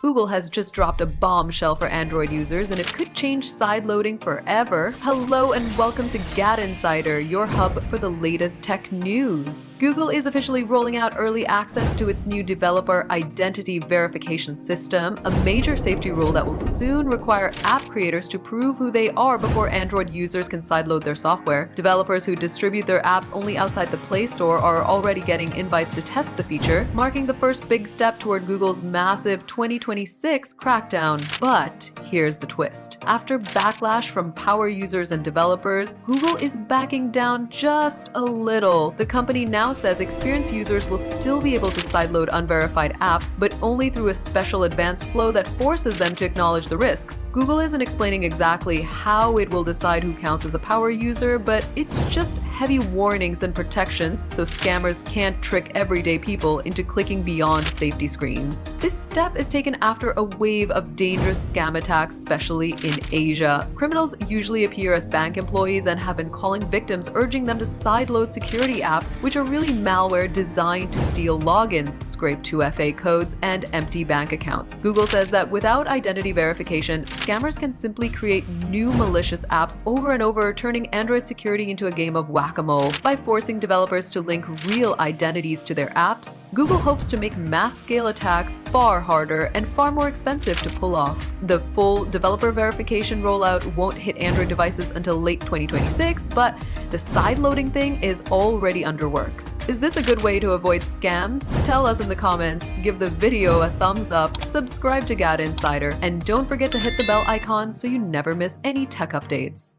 Google has just dropped a bombshell for Android users, and it could change sideloading forever. Hello and welcome to GadInsider, your hub for the latest tech news. Google is officially rolling out early access to its new developer identity verification system, a major safety rule that will soon require app creators to prove who they are before Android users can sideload their software. Developers who distribute their apps only outside the Play Store are already getting invites to test the feature, marking the first big step toward Google's massive 2026 crackdown. But here's the twist. After backlash from power users and developers, Google is backing down just a little. The company now says experienced users will still be able to sideload unverified apps, but only through a special advanced flow that forces them to acknowledge the risks. Google isn't explaining exactly how it will decide who counts as a power user, but it's just heavy warnings and protections so scammers can't trick everyday people into clicking beyond safety screens. This step is taken after a wave of dangerous scam attacks, especially in Asia. Criminals usually appear as bank employees and have been calling victims, urging them to sideload security apps, which are really malware designed to steal logins, scrape 2FA codes, and empty bank accounts. Google says that without identity verification, scammers can simply create new malicious apps over and over, turning Android security into a game of whack-a-mole. By forcing developers to link real identities to their apps, Google hopes to make mass-scale attacks far harder and far more expensive to pull off. The full developer verification rollout won't hit Android devices until late 2026, but the sideloading thing is already under works. Is this a good way to avoid scams? Tell us in the comments, give the video a thumbs up, subscribe to GadInsider, and don't forget to hit the bell icon so you never miss any tech updates.